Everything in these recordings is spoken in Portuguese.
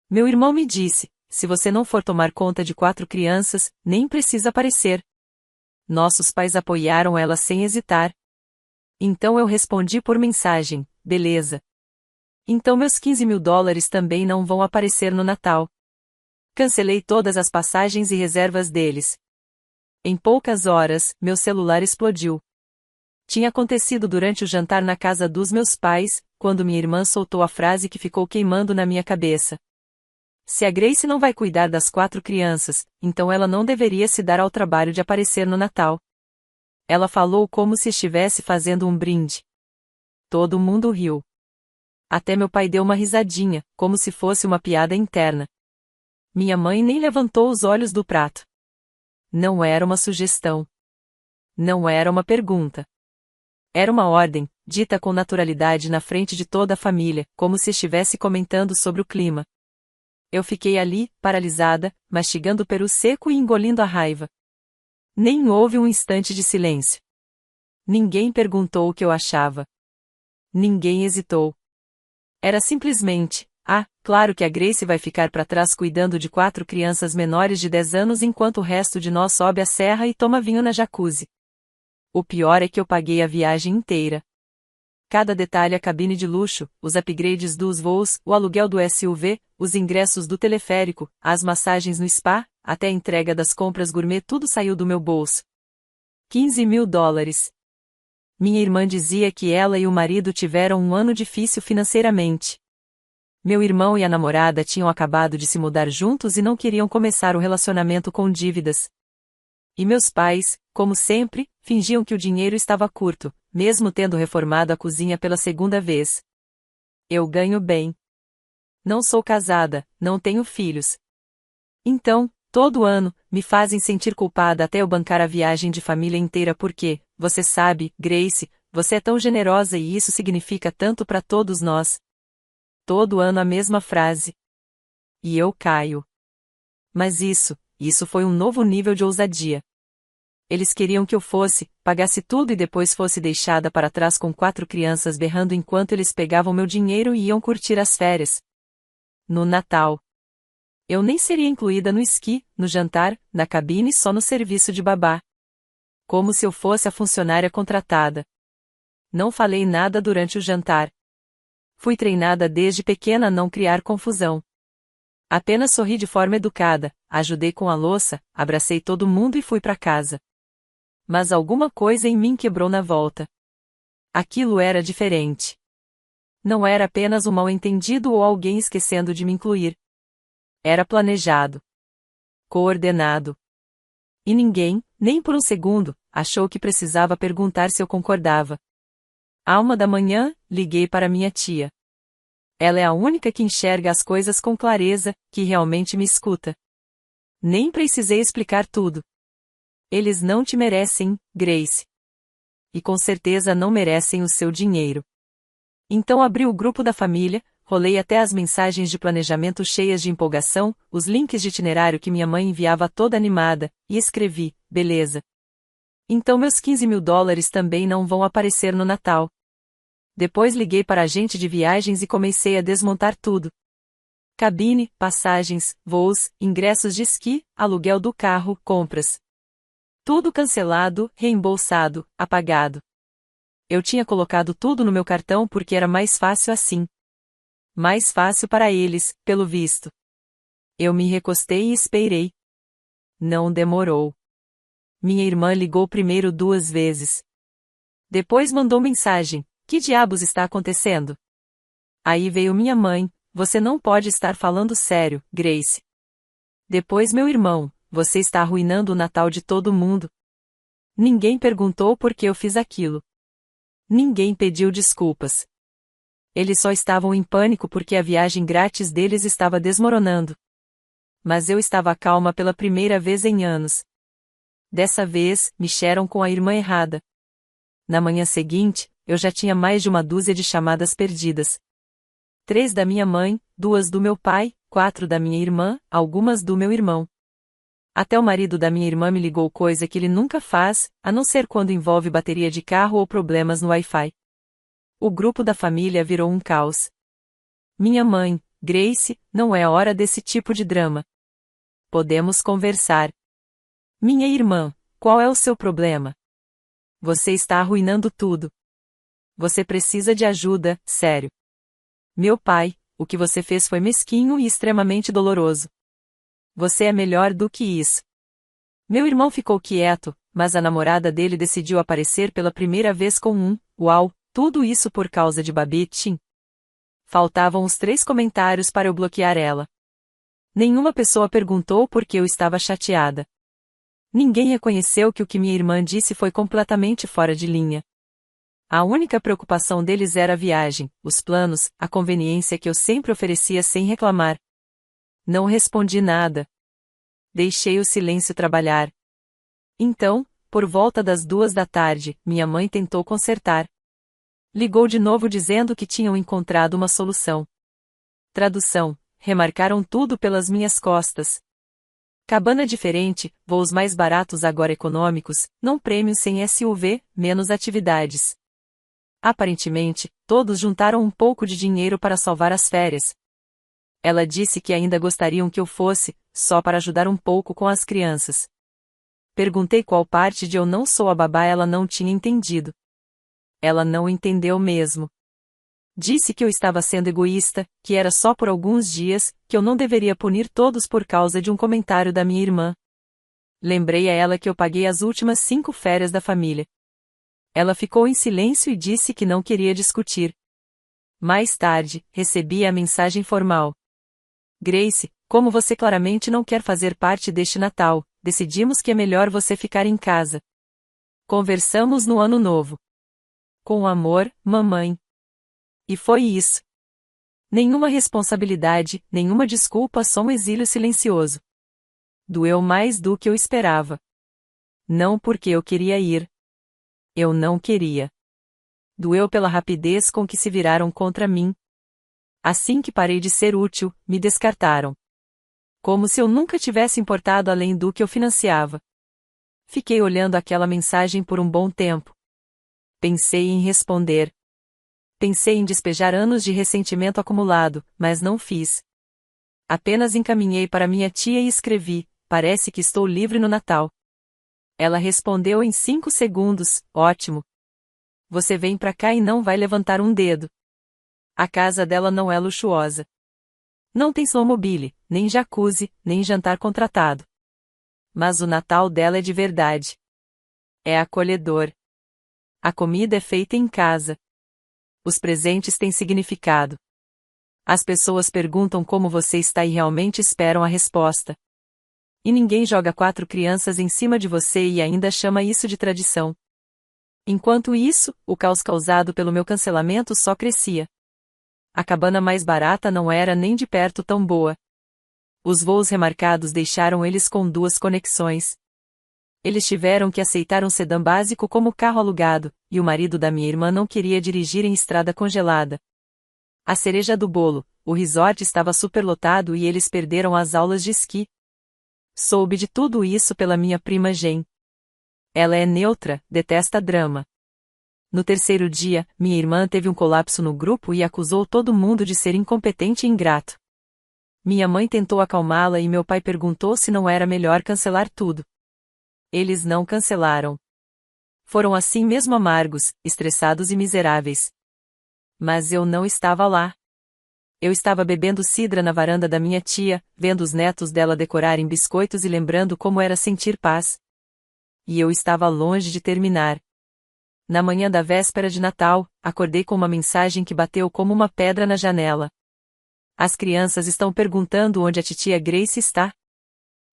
Meu irmão me disse: se você não for tomar conta de 4 crianças, nem precisa aparecer. Nossos pais apoiaram ela sem hesitar. Então eu respondi por mensagem: beleza. Então meus $15.000 também não vão aparecer no Natal. Cancelei todas as passagens e reservas deles. Em poucas horas, meu celular explodiu. Tinha acontecido durante o jantar na casa dos meus pais, quando minha irmã soltou a frase que ficou queimando na minha cabeça. Se a Grace não vai cuidar das 4 crianças, então ela não deveria se dar ao trabalho de aparecer no Natal. Ela falou como se estivesse fazendo um brinde. Todo mundo riu. Até meu pai deu uma risadinha, como se fosse uma piada interna. Minha mãe nem levantou os olhos do prato. Não era uma sugestão. Não era uma pergunta. Era uma ordem, dita com naturalidade na frente de toda a família, como se estivesse comentando sobre o clima. Eu fiquei ali, paralisada, mastigando o peru seco e engolindo a raiva. Nem houve um instante de silêncio. Ninguém perguntou o que eu achava. Ninguém hesitou. Era simplesmente: claro que a Grace vai ficar para trás cuidando de 4 crianças menores de 10 anos enquanto o resto de nós sobe a serra e toma vinho na jacuzzi. O pior é que eu paguei a viagem inteira. Cada detalhe: a cabine de luxo, os upgrades dos voos, o aluguel do SUV, os ingressos do teleférico, as massagens no spa, até a entrega das compras gourmet, tudo saiu do meu bolso. $15.000. Minha irmã dizia que ela e o marido tiveram um ano difícil financeiramente. Meu irmão e a namorada tinham acabado de se mudar juntos e não queriam começar o relacionamento com dívidas. E meus pais, como sempre, fingiam que o dinheiro estava curto, mesmo tendo reformado a cozinha pela 2ª vez. Eu ganho bem. Não sou casada, não tenho filhos. Então, todo ano, me fazem sentir culpada até eu bancar a viagem de família inteira porque, você sabe, Grace, você é tão generosa e isso significa tanto para todos nós. Todo ano a mesma frase. E eu caio. Mas isso foi um novo nível de ousadia. Eles queriam que eu pagasse tudo e depois fosse deixada para trás com 4 crianças berrando enquanto eles pegavam meu dinheiro e iam curtir as férias. No Natal. Eu nem seria incluída no esqui, no jantar, na cabine, só no serviço de babá. Como se eu fosse a funcionária contratada. Não falei nada durante o jantar. Fui treinada desde pequena a não criar confusão. Apenas sorri de forma educada, ajudei com a louça, abracei todo mundo e fui para casa. Mas alguma coisa em mim quebrou na volta. Aquilo era diferente. Não era apenas um mal-entendido ou alguém esquecendo de me incluir. Era planejado. Coordenado. E ninguém, nem por um segundo, achou que precisava perguntar se eu concordava. À 1 da manhã, liguei para minha tia. Ela é a única que enxerga as coisas com clareza, que realmente me escuta. Nem precisei explicar tudo. Eles não te merecem, Grace. E com certeza não merecem o seu dinheiro. Então abri o grupo da família, rolei até as mensagens de planejamento cheias de empolgação, os links de itinerário que minha mãe enviava toda animada, e escrevi: beleza. Então meus $15.000 também não vão aparecer no Natal. Depois liguei para a agente de viagens e comecei a desmontar tudo. Cabine, passagens, voos, ingressos de esqui, aluguel do carro, compras. Tudo cancelado, reembolsado, apagado. Eu tinha colocado tudo no meu cartão porque era mais fácil assim. Mais fácil para eles, pelo visto. Eu me recostei e esperei. Não demorou. Minha irmã ligou primeiro 2 vezes. Depois mandou mensagem: que diabos está acontecendo? Aí veio minha mãe: você não pode estar falando sério, Grace. Depois meu irmão: você está arruinando o Natal de todo mundo. Ninguém perguntou por que eu fiz aquilo. Ninguém pediu desculpas. Eles só estavam em pânico porque a viagem grátis deles estava desmoronando. Mas eu estava calma pela primeira vez em anos. Dessa vez, me mexeram com a irmã errada. Na manhã seguinte, eu já tinha mais de 1 dúzia de chamadas perdidas. 3 da minha mãe, 2 do meu pai, 4 da minha irmã, algumas do meu irmão. Até o marido da minha irmã me ligou, coisa que ele nunca faz, a não ser quando envolve bateria de carro ou problemas no Wi-Fi. O grupo da família virou um caos. Minha mãe, Grace, não é hora desse tipo de drama. Podemos conversar. Minha irmã, qual é o seu problema? Você está arruinando tudo. Você precisa de ajuda, sério. Meu pai, o que você fez foi mesquinho e extremamente doloroso. Você é melhor do que isso. Meu irmão ficou quieto, mas a namorada dele decidiu aparecer pela primeira vez com uau, tudo isso por causa de Babette. Faltavam os 3 comentários para eu bloquear ela. Nenhuma pessoa perguntou por que eu estava chateada. Ninguém reconheceu que o que minha irmã disse foi completamente fora de linha. A única preocupação deles era a viagem, os planos, a conveniência que eu sempre oferecia sem reclamar. Não respondi nada. Deixei o silêncio trabalhar. Então, por volta das 2 da tarde, minha mãe tentou consertar. Ligou de novo dizendo que tinham encontrado uma solução. Tradução: remarcaram tudo pelas minhas costas. Cabana diferente, voos mais baratos agora econômicos, não prêmios sem SUV, menos atividades. Aparentemente, todos juntaram um pouco de dinheiro para salvar as férias. Ela disse que ainda gostariam que eu fosse, só para ajudar um pouco com as crianças. Perguntei qual parte de eu não sou a babá ela não tinha entendido. Ela não entendeu mesmo. Disse que eu estava sendo egoísta, que era só por alguns dias, que eu não deveria punir todos por causa de um comentário da minha irmã. Lembrei a ela que eu paguei as últimas 5 férias da família. Ela ficou em silêncio e disse que não queria discutir. Mais tarde, recebi a mensagem formal. Grace, como você claramente não quer fazer parte deste Natal, decidimos que é melhor você ficar em casa. Conversamos no Ano Novo. Com amor, mamãe. E foi isso. Nenhuma responsabilidade, nenhuma desculpa, só um exílio silencioso. Doeu mais do que eu esperava. Não porque eu queria ir. Eu não queria. Doeu pela rapidez com que se viraram contra mim. Assim que parei de ser útil, me descartaram. Como se eu nunca tivesse importado além do que eu financiava. Fiquei olhando aquela mensagem por um bom tempo. Pensei em responder. Pensei em despejar anos de ressentimento acumulado, mas não fiz. Apenas encaminhei para minha tia e escrevi: parece que estou livre no Natal. Ela respondeu em 5 segundos: ótimo. Você vem pra cá e não vai levantar um dedo. A casa dela não é luxuosa. Não tem snowmobile, nem jacuzzi, nem jantar contratado. Mas o Natal dela é de verdade. É acolhedor. A comida é feita em casa. Os presentes têm significado. As pessoas perguntam como você está e realmente esperam a resposta. E ninguém joga 4 crianças em cima de você e ainda chama isso de tradição. Enquanto isso, o caos causado pelo meu cancelamento só crescia. A cabana mais barata não era nem de perto tão boa. Os voos remarcados deixaram eles com 2 conexões. Eles tiveram que aceitar um sedã básico como carro alugado, e o marido da minha irmã não queria dirigir em estrada congelada. A cereja do bolo, o resort estava superlotado e eles perderam as aulas de esqui. Soube de tudo isso pela minha prima Jen. Ela é neutra, detesta drama. No 3º dia, minha irmã teve um colapso no grupo e acusou todo mundo de ser incompetente e ingrato. Minha mãe tentou acalmá-la e meu pai perguntou se não era melhor cancelar tudo. Eles não cancelaram. Foram assim mesmo amargos, estressados e miseráveis. Mas eu não estava lá. Eu estava bebendo cidra na varanda da minha tia, vendo os netos dela decorarem biscoitos e lembrando como era sentir paz. E eu estava longe de terminar. Na manhã da véspera de Natal, acordei com uma mensagem que bateu como uma pedra na janela. As crianças estão perguntando onde a titia Grace está.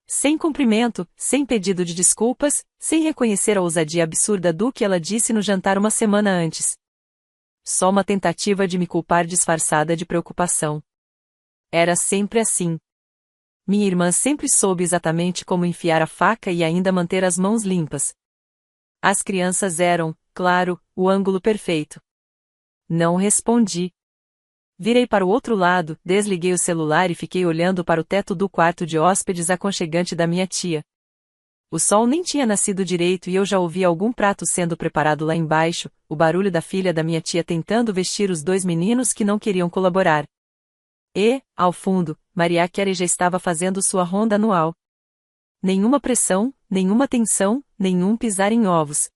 Sem cumprimento, sem pedido de desculpas, sem reconhecer a ousadia absurda do que ela disse no jantar uma semana antes. Só uma tentativa de me culpar disfarçada de preocupação. Era sempre assim. Minha irmã sempre soube exatamente como enfiar a faca e ainda manter as mãos limpas. As crianças eram, claro, o ângulo perfeito. Não respondi. Virei para o outro lado, desliguei o celular e fiquei olhando para o teto do quarto de hóspedes aconchegante da minha tia. O sol nem tinha nascido direito e eu já ouvia algum prato sendo preparado lá embaixo, o barulho da filha da minha tia tentando vestir os 2 meninos que não queriam colaborar. E, ao fundo, Mariah Carey já estava fazendo sua ronda anual. Nenhuma pressão, nenhuma tensão, nenhum pisar em ovos.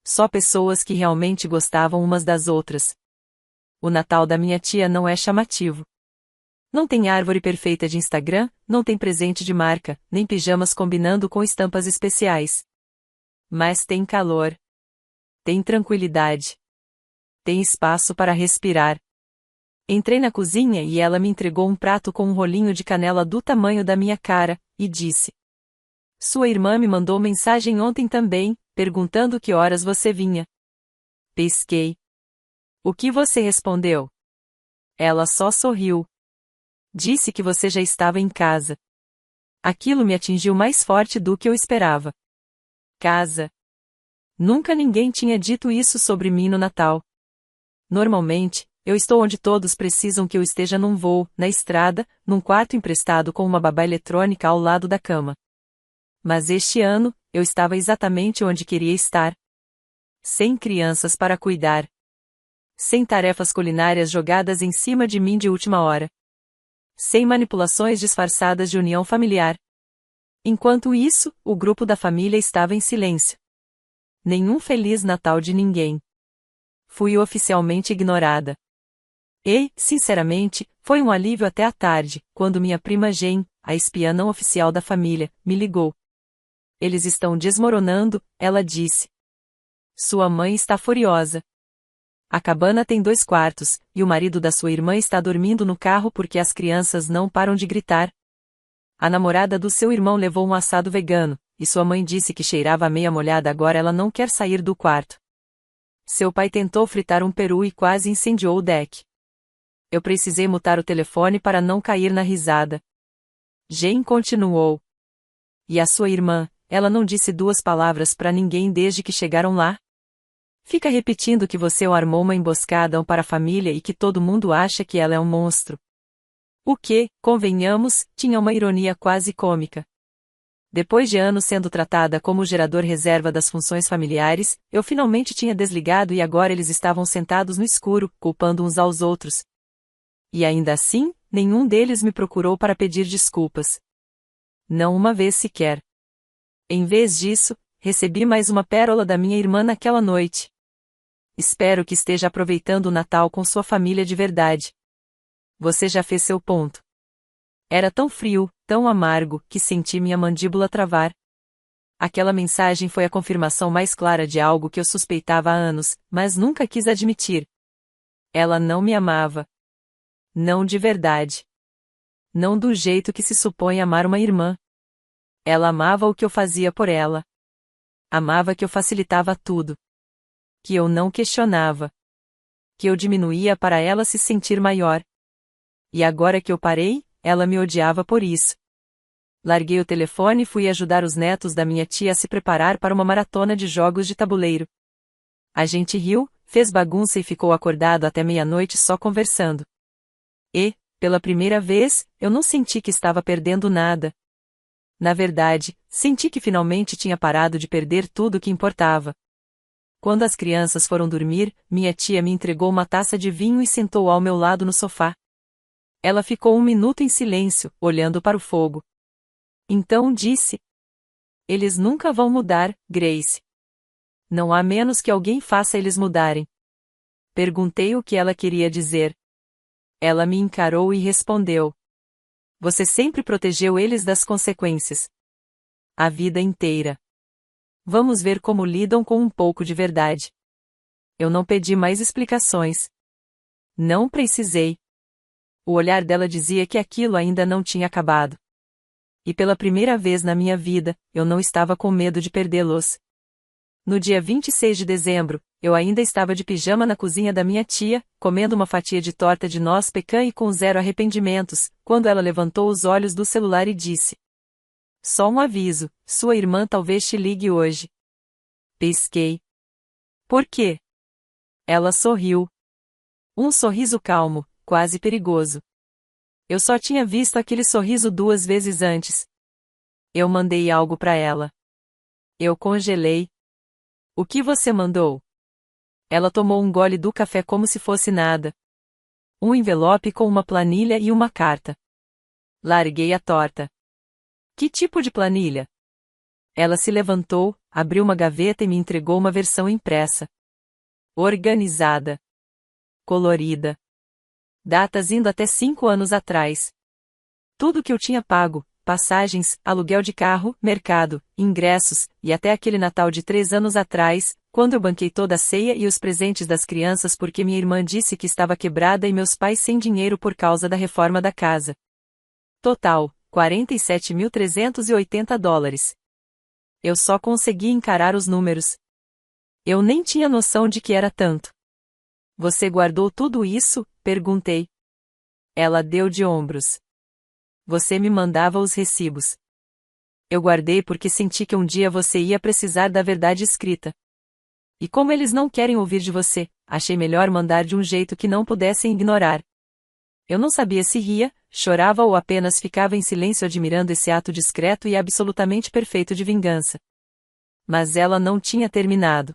Só pessoas que realmente gostavam umas das outras. O Natal da minha tia não é chamativo. Não tem árvore perfeita de Instagram, não tem presente de marca, nem pijamas combinando com estampas especiais. Mas tem calor. Tem tranquilidade. Tem espaço para respirar. Entrei na cozinha e ela me entregou um prato com um rolinho de canela do tamanho da minha cara, e disse: Sua irmã me mandou mensagem ontem também, perguntando que horas você vinha. Pesquei. O que você respondeu? Ela só sorriu. Disse que você já estava em casa. Aquilo me atingiu mais forte do que eu esperava. Casa. Nunca ninguém tinha dito isso sobre mim no Natal. Normalmente, eu estou onde todos precisam que eu esteja num voo, na estrada, num quarto emprestado com uma babá eletrônica ao lado da cama. Mas este ano, eu estava exatamente onde queria estar. Sem crianças para cuidar. Sem tarefas culinárias jogadas em cima de mim de última hora. Sem manipulações disfarçadas de união familiar. Enquanto isso, o grupo da família estava em silêncio. Nenhum Feliz Natal de ninguém. Fui oficialmente ignorada. E, sinceramente, foi um alívio até à tarde, quando minha prima Jen, a espiã não oficial da família, me ligou. Eles estão desmoronando, ela disse. Sua mãe está furiosa. A cabana tem 2 quartos, e o marido da sua irmã está dormindo no carro porque as crianças não param de gritar. A namorada do seu irmão levou um assado vegano, e sua mãe disse que cheirava a meia molhada, agora ela não quer sair do quarto. Seu pai tentou fritar um peru e quase incendiou o deck. Eu precisei mutar o telefone para não cair na risada. Jane continuou. E a sua irmã, ela não disse 2 palavras para ninguém desde que chegaram lá? Fica repetindo que você armou uma emboscada para a família e que todo mundo acha que ela é um monstro. O que, convenhamos, tinha uma ironia quase cômica. Depois de anos sendo tratada como o gerador reserva das funções familiares, eu finalmente tinha desligado e agora eles estavam sentados no escuro, culpando uns aos outros. E ainda assim, nenhum deles me procurou para pedir desculpas. Não uma vez sequer. Em vez disso, recebi mais uma pérola da minha irmã naquela noite. Espero que esteja aproveitando o Natal com sua família de verdade. Você já fez seu ponto. Era tão frio, tão amargo, que senti minha mandíbula travar. Aquela mensagem foi a confirmação mais clara de algo que eu suspeitava há anos, mas nunca quis admitir. Ela não me amava. Não de verdade. Não do jeito que se supõe amar uma irmã. Ela amava o que eu fazia por ela. Amava que eu facilitava tudo. Que eu não questionava. Que eu diminuía para ela se sentir maior. E agora que eu parei, ela me odiava por isso. Larguei o telefone e fui ajudar os netos da minha tia a se preparar para uma maratona de jogos de tabuleiro. A gente riu, fez bagunça e ficou acordado até meia-noite só conversando. E, pela primeira vez, eu não senti que estava perdendo nada. Na verdade, senti que finalmente tinha parado de perder tudo o que importava. Quando as crianças foram dormir, minha tia me entregou uma taça de vinho e sentou ao meu lado no sofá. Ela ficou 1 minuto em silêncio, olhando para o fogo. Então disse: Eles nunca vão mudar, Grace. Não há menos que alguém faça eles mudarem. Perguntei o que ela queria dizer. Ela me encarou e respondeu: Você sempre protegeu eles das consequências. A vida inteira. Vamos ver como lidam com um pouco de verdade. Eu não pedi mais explicações. Não precisei. O olhar dela dizia que aquilo ainda não tinha acabado. E pela primeira vez na minha vida, eu não estava com medo de perdê-los. No dia 26 de dezembro, eu ainda estava de pijama na cozinha da minha tia, comendo uma fatia de torta de noz pecan e com 0 arrependimentos, quando ela levantou os olhos do celular e disse: Só um aviso, sua irmã talvez te ligue hoje. Pesquei. Por quê? Ela sorriu. Um sorriso calmo, quase perigoso. Eu só tinha visto aquele sorriso 2 vezes antes. Eu mandei algo para ela. Eu congelei. O que você mandou? Ela tomou um gole do café como se fosse nada. Um envelope com uma planilha e uma carta. Larguei a torta. Que tipo de planilha? Ela se levantou, abriu uma gaveta e me entregou uma versão impressa. Organizada. Colorida. Datas indo até 5 anos atrás. Tudo que eu tinha pago, passagens, aluguel de carro, mercado, ingressos, e até aquele Natal de 3 anos atrás, quando eu banquei toda a ceia e os presentes das crianças porque minha irmã disse que estava quebrada e meus pais sem dinheiro por causa da reforma da casa. Total, $47.380. Eu só consegui encarar os números. Eu nem tinha noção de que era tanto. Você guardou tudo isso? Perguntei. Ela deu de ombros. Você me mandava os recibos. Eu guardei porque senti que um dia você ia precisar da verdade escrita. E como eles não querem ouvir de você, achei melhor mandar de um jeito que não pudessem ignorar. Eu não sabia se ria, chorava ou apenas ficava em silêncio admirando esse ato discreto e absolutamente perfeito de vingança. Mas ela não tinha terminado.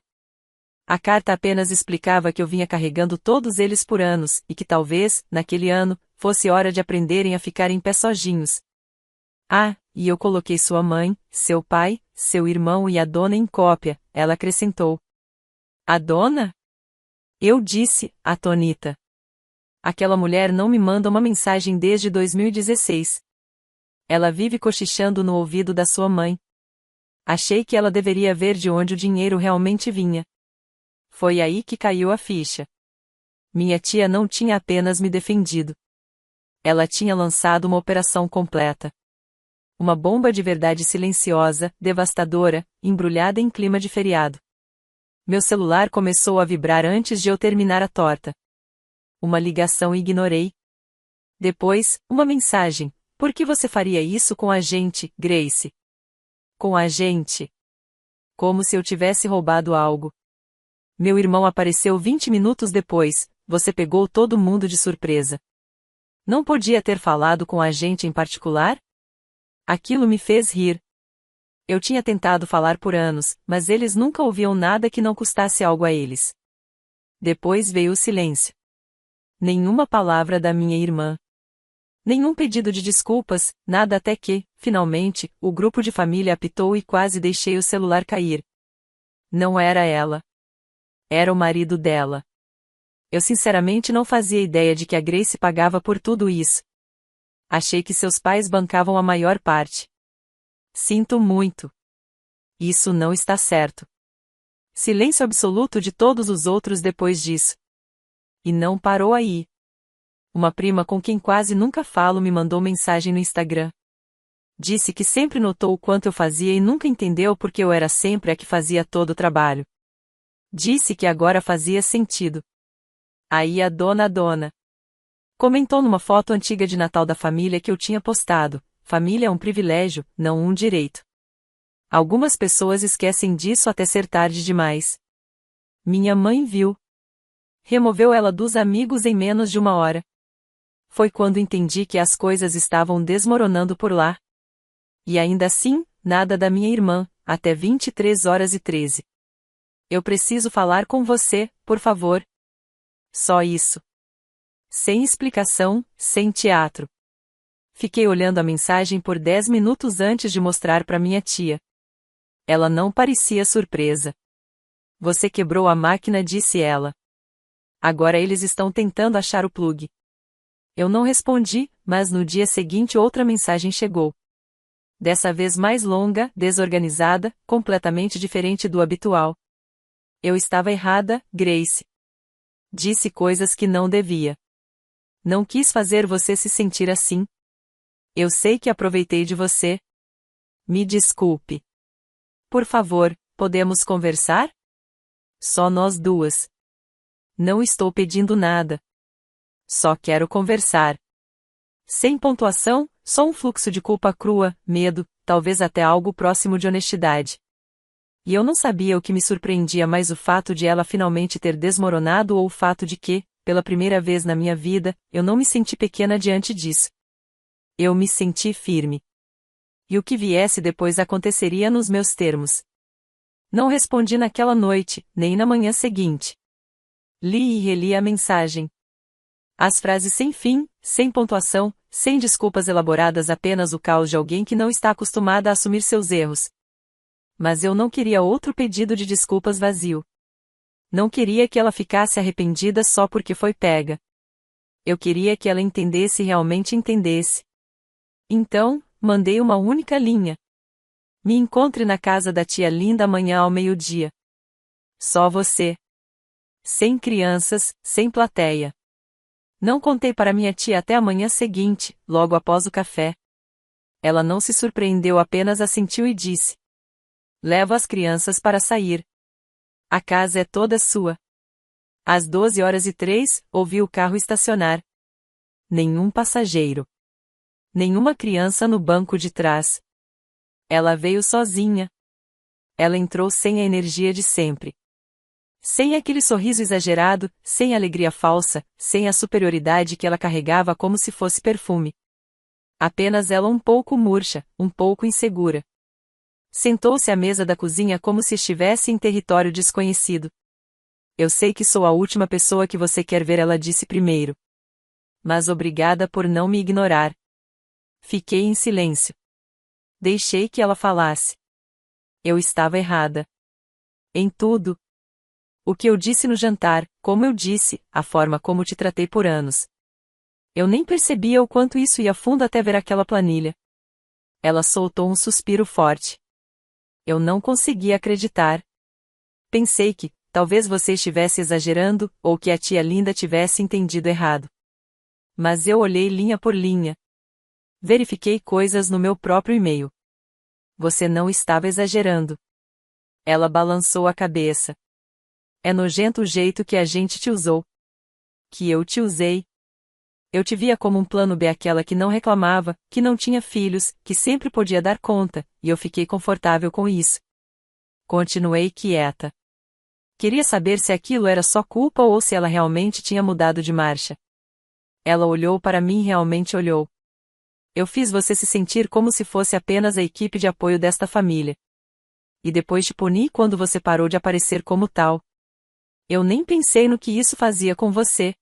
A carta apenas explicava que eu vinha carregando todos eles por anos, e que talvez, naquele ano, fosse hora de aprenderem a ficar em pé sozinhos. Ah, e eu coloquei sua mãe, seu pai, seu irmão e a dona em cópia, ela acrescentou. A dona? Eu disse, atônita. Aquela mulher não me manda uma mensagem desde 2016. Ela vive cochichando no ouvido da sua mãe. Achei que ela deveria ver de onde o dinheiro realmente vinha. Foi aí que caiu a ficha. Minha tia não tinha apenas me defendido. Ela tinha lançado uma operação completa. Uma bomba de verdade silenciosa, devastadora, embrulhada em clima de feriado. Meu celular começou a vibrar antes de eu terminar a torta. Uma ligação ignorei. Depois, uma mensagem. Por que você faria isso com a gente, Grace? Com a gente? Como se eu tivesse roubado algo. Meu irmão apareceu 20 minutos depois, você pegou todo mundo de surpresa. Não podia ter falado com a gente em particular? Aquilo me fez rir. Eu tinha tentado falar por anos, mas eles nunca ouviam nada que não custasse algo a eles. Depois veio o silêncio. Nenhuma palavra da minha irmã. Nenhum pedido de desculpas, nada até que, finalmente, o grupo de família apitou e quase deixei o celular cair. Não era ela. Era o marido dela. Eu sinceramente não fazia ideia de que a Grace pagava por tudo isso. Achei que seus pais bancavam a maior parte. Sinto muito. Isso não está certo. Silêncio absoluto de todos os outros depois disso. E não parou aí. Uma prima com quem quase nunca falo me mandou mensagem no Instagram. Disse que sempre notou o quanto eu fazia e nunca entendeu porque eu era sempre a que fazia todo o trabalho. Disse que agora fazia sentido. Aí a dona comentou numa foto antiga de Natal da família que eu tinha postado: família é um privilégio, não um direito. Algumas pessoas esquecem disso até ser tarde demais. Minha mãe viu. Removeu ela dos amigos em menos de 1 hora. Foi quando entendi que as coisas estavam desmoronando por lá. E ainda assim, nada da minha irmã, até 23h13. Eu preciso falar com você, por favor. Só isso. Sem explicação, sem teatro. Fiquei olhando a mensagem por 10 minutos antes de mostrar para minha tia. Ela não parecia surpresa. Você quebrou a máquina, disse ela. Agora eles estão tentando achar o plug. Eu não respondi, mas no dia seguinte outra mensagem chegou. Dessa vez mais longa, desorganizada, completamente diferente do habitual. Eu estava errada, Grace. Disse coisas que não devia. Não quis fazer você se sentir assim. Eu sei que aproveitei de você. Me desculpe. Por favor, podemos conversar? Só nós duas. Não estou pedindo nada. Só quero conversar. Sem pontuação, só um fluxo de culpa crua, medo, talvez até algo próximo de honestidade. E eu não sabia o que me surpreendia mais, o fato de ela finalmente ter desmoronado ou o fato de que, pela primeira vez na minha vida, eu não me senti pequena diante disso. Eu me senti firme. E o que viesse depois aconteceria nos meus termos. Não respondi naquela noite, nem na manhã seguinte. Li e reli a mensagem. As frases sem fim, sem pontuação, sem desculpas elaboradas, apenas o caos de alguém que não está acostumada a assumir seus erros. Mas eu não queria outro pedido de desculpas vazio. Não queria que ela ficasse arrependida só porque foi pega. Eu queria que ela entendesse e realmente entendesse. Então, mandei uma única linha. Me encontre na casa da tia Linda amanhã ao meio-dia. Só você. Sem crianças, sem plateia. Não contei para minha tia até a manhã seguinte, logo após o café. Ela não se surpreendeu, apenas assentiu e disse: levo as crianças para sair. A casa é toda sua. Às 12h03, ouvi o carro estacionar. Nenhum passageiro. Nenhuma criança no banco de trás. Ela veio sozinha. Ela entrou sem a energia de sempre. Sem aquele sorriso exagerado, sem a alegria falsa, sem a superioridade que ela carregava como se fosse perfume. Apenas ela um pouco murcha, um pouco insegura. Sentou-se à mesa da cozinha como se estivesse em território desconhecido. Eu sei que sou a última pessoa que você quer ver, ela disse primeiro. Mas obrigada por não me ignorar. Fiquei em silêncio. Deixei que ela falasse. Eu estava errada. Em tudo. O que eu disse no jantar, como eu disse, a forma como te tratei por anos. Eu nem percebia o quanto isso ia fundo até ver aquela planilha. Ela soltou um suspiro forte. Eu não conseguia acreditar. Pensei que, talvez você estivesse exagerando, ou que a tia Linda tivesse entendido errado. Mas eu olhei linha por linha. Verifiquei coisas no meu próprio e-mail. Você não estava exagerando. Ela balançou a cabeça. É nojento o jeito que a gente te usou. Que eu te usei. Eu te via como um plano B, aquela que não reclamava, que não tinha filhos, que sempre podia dar conta, e eu fiquei confortável com isso. Continuei quieta. Queria saber se aquilo era só culpa ou se ela realmente tinha mudado de marcha. Ela olhou para mim e realmente olhou. Eu fiz você se sentir como se fosse apenas a equipe de apoio desta família. E depois te puni quando você parou de aparecer como tal. Eu nem pensei no que isso fazia com você.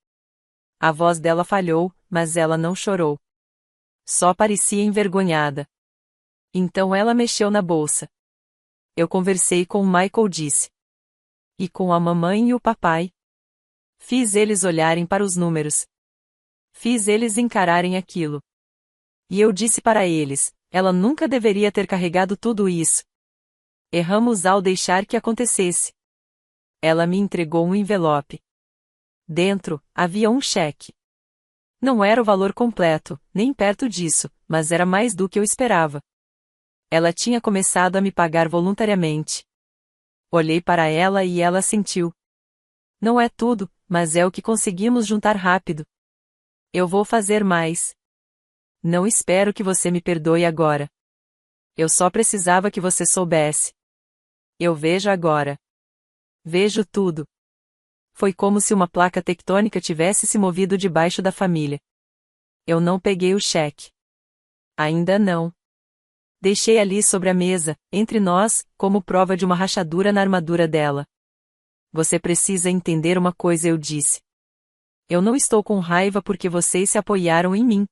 A voz dela falhou, mas ela não chorou. Só parecia envergonhada. Então ela mexeu na bolsa. Eu conversei com o Michael, disse. E com a mamãe e o papai. Fiz eles olharem para os números. Fiz eles encararem aquilo. E eu disse para eles, ela nunca deveria ter carregado tudo isso. Erramos ao deixar que acontecesse. Ela me entregou um envelope. Dentro, havia um cheque. Não era o valor completo, nem perto disso, mas era mais do que eu esperava. Ela tinha começado a me pagar voluntariamente. Olhei para ela e ela assentiu. Não é tudo, mas é o que conseguimos juntar rápido. Eu vou fazer mais. Não espero que você me perdoe agora. Eu só precisava que você soubesse. Eu vejo agora. Vejo tudo. Foi como se uma placa tectônica tivesse se movido debaixo da família. Eu não peguei o cheque. Ainda não. Deixei ali sobre a mesa, entre nós, como prova de uma rachadura na armadura dela. Você precisa entender uma coisa, eu disse. Eu não estou com raiva porque vocês se apoiaram em mim.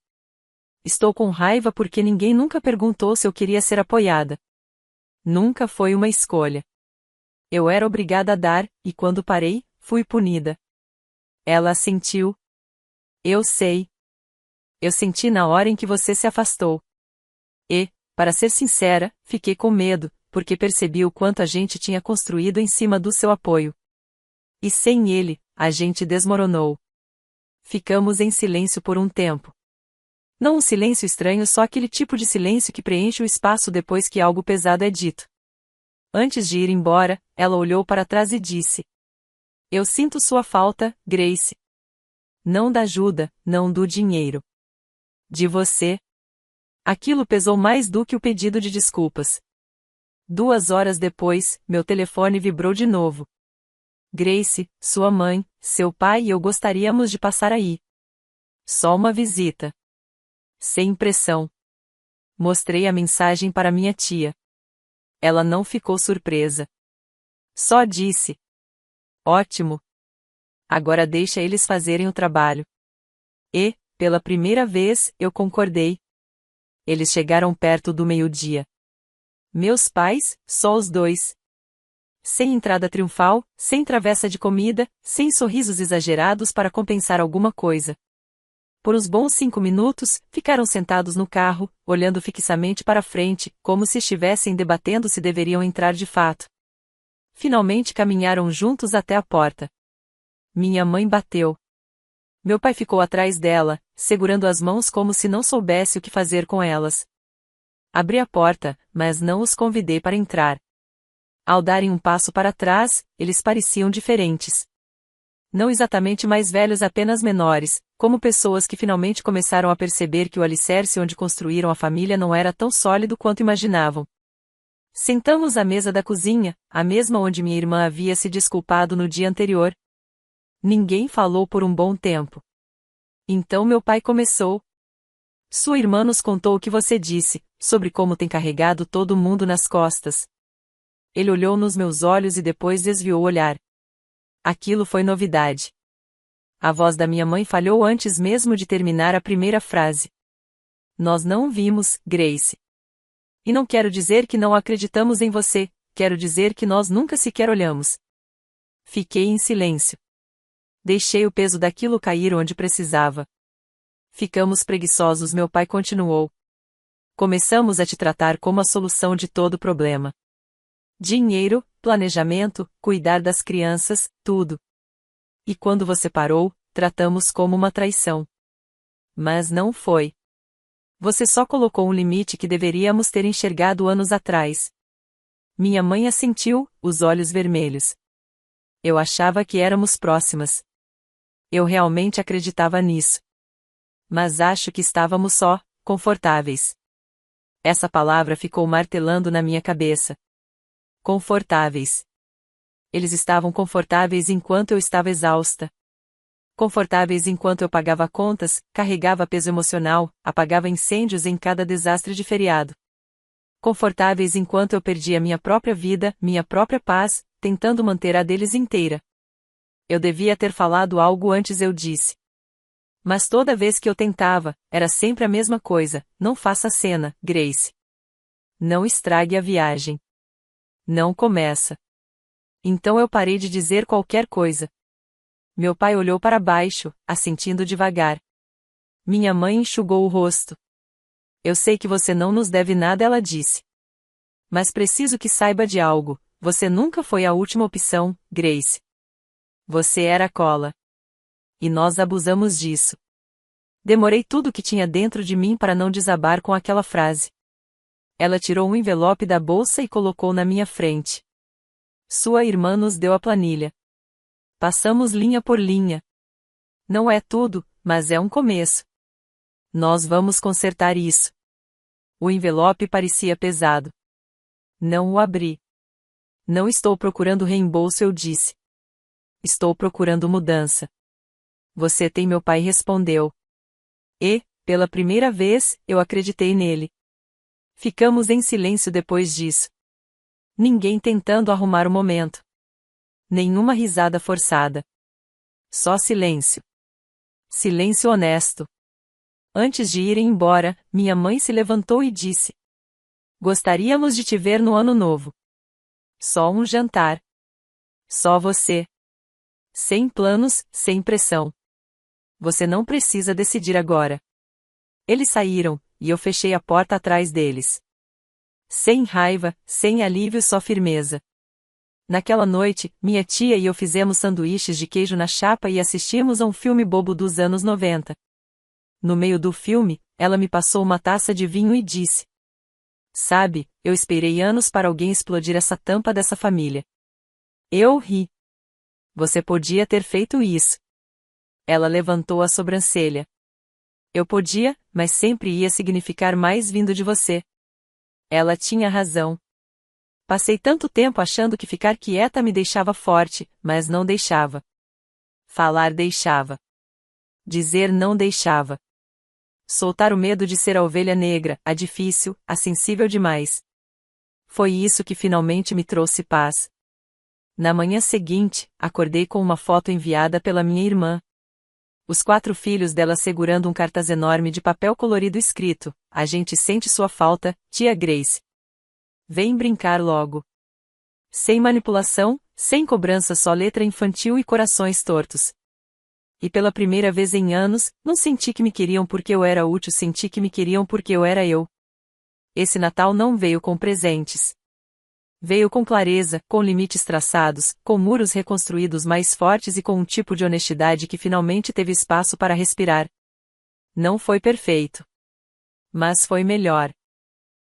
Estou com raiva porque ninguém nunca perguntou se eu queria ser apoiada. Nunca foi uma escolha. Eu era obrigada a dar, e quando parei, fui punida. Ela assentiu. Eu sei. Eu senti na hora em que você se afastou. E, para ser sincera, fiquei com medo, porque percebi o quanto a gente tinha construído em cima do seu apoio. E sem ele, a gente desmoronou. Ficamos em silêncio por um tempo. Não um silêncio estranho, só aquele tipo de silêncio que preenche o espaço depois que algo pesado é dito. Antes de ir embora, ela olhou para trás e disse: eu sinto sua falta, Grace. Não da ajuda, não do dinheiro. De você. Aquilo pesou mais do que o pedido de desculpas. 2 horas depois, meu telefone vibrou de novo. Grace, sua mãe, seu pai e eu gostaríamos de passar aí. Só uma visita. Sem pressão. Mostrei a mensagem para minha tia. Ela não ficou surpresa. Só disse: ótimo. Agora deixa eles fazerem o trabalho. E, pela primeira vez, eu concordei. Eles chegaram perto do meio-dia. Meus pais, só os dois. Sem entrada triunfal, sem travessa de comida, sem sorrisos exagerados para compensar alguma coisa. Por uns bons 5 minutos, ficaram sentados no carro, olhando fixamente para frente, como se estivessem debatendo se deveriam entrar de fato. Finalmente caminharam juntos até a porta. Minha mãe bateu. Meu pai ficou atrás dela, segurando as mãos como se não soubesse o que fazer com elas. Abri a porta, mas não os convidei para entrar. Ao darem um passo para trás, eles pareciam diferentes. Não exatamente mais velhos, apenas menores, como pessoas que finalmente começaram a perceber que o alicerce onde construíram a família não era tão sólido quanto imaginavam. Sentamos à mesa da cozinha, a mesma onde minha irmã havia se desculpado no dia anterior. Ninguém falou por um bom tempo. Então meu pai começou. Sua irmã nos contou o que você disse, sobre como tem carregado todo mundo nas costas. Ele olhou nos meus olhos e depois desviou o olhar. Aquilo foi novidade. A voz da minha mãe falhou antes mesmo de terminar a primeira frase. Nós não vimos, Grace. E não quero dizer que não acreditamos em você, quero dizer que nós nunca sequer olhamos. Fiquei em silêncio. Deixei o peso daquilo cair onde precisava. Ficamos preguiçosos, meu pai continuou. Começamos a te tratar como a solução de todo problema. Dinheiro, planejamento, cuidar das crianças, tudo. E quando você parou, tratamos como uma traição. Mas não foi. Você só colocou um limite que deveríamos ter enxergado anos atrás. Minha mãe assentiu, os olhos vermelhos. Eu achava que éramos próximas. Eu realmente acreditava nisso. Mas acho que estávamos só, confortáveis. Essa palavra ficou martelando na minha cabeça. Confortáveis. Eles estavam confortáveis enquanto eu estava exausta. Confortáveis enquanto eu pagava contas, carregava peso emocional, apagava incêndios em cada desastre de feriado. Confortáveis enquanto eu perdia minha própria vida, minha própria paz, tentando manter a deles inteira. Eu devia ter falado algo antes, eu disse. Mas toda vez que eu tentava, era sempre a mesma coisa: não faça cena, Grace. Não estrague a viagem. Não começa. Então eu parei de dizer qualquer coisa. Meu pai olhou para baixo, assentindo devagar. Minha mãe enxugou o rosto. Eu sei que você não nos deve nada, ela disse. Mas preciso que saiba de algo: você nunca foi a última opção, Grace. Você era a cola. E nós abusamos disso. Demorei tudo o que tinha dentro de mim para não desabar com aquela frase. Ela tirou um envelope da bolsa e colocou na minha frente. Sua irmã nos deu a planilha. Passamos linha por linha. Não é tudo, mas é um começo. Nós vamos consertar isso. O envelope parecia pesado. Não o abri. Não estou procurando reembolso, eu disse. Estou procurando mudança. Você tem, meu pai respondeu. E, pela primeira vez, eu acreditei nele. Ficamos em silêncio depois disso. Ninguém tentando arrumar o momento. Nenhuma risada forçada. Só silêncio. Silêncio honesto. Antes de irem embora, minha mãe se levantou e disse: Gostaríamos de te ver no ano novo. Só um jantar. Só você. Sem planos, sem pressão. Você não precisa decidir agora. Eles saíram, e eu fechei a porta atrás deles. Sem raiva, sem alívio, só firmeza. Naquela noite, minha tia e eu fizemos sanduíches de queijo na chapa e assistimos a um filme bobo dos anos 90. No meio do filme, ela me passou uma taça de vinho e disse: Sabe, eu esperei anos para alguém explodir essa tampa dessa família. Eu ri. Você podia ter feito isso. Ela levantou a sobrancelha. Eu podia, mas sempre ia significar mais vindo de você. Ela tinha razão. Passei tanto tempo achando que ficar quieta me deixava forte, mas não deixava. Falar deixava. Dizer não deixava. Soltar o medo de ser a ovelha negra, a difícil, a sensível demais. Foi isso que finalmente me trouxe paz. Na manhã seguinte, acordei com uma foto enviada pela minha irmã. Os 4 filhos dela segurando um cartaz enorme de papel colorido escrito: "A gente sente sua falta, tia Grace. Vem brincar logo." Sem manipulação, sem cobrança, só letra infantil e corações tortos. E pela primeira vez em anos, não senti que me queriam porque eu era útil, senti que me queriam porque eu era eu. Esse Natal não veio com presentes. Veio com clareza, com limites traçados, com muros reconstruídos mais fortes e com um tipo de honestidade que finalmente teve espaço para respirar. Não foi perfeito. Mas foi melhor.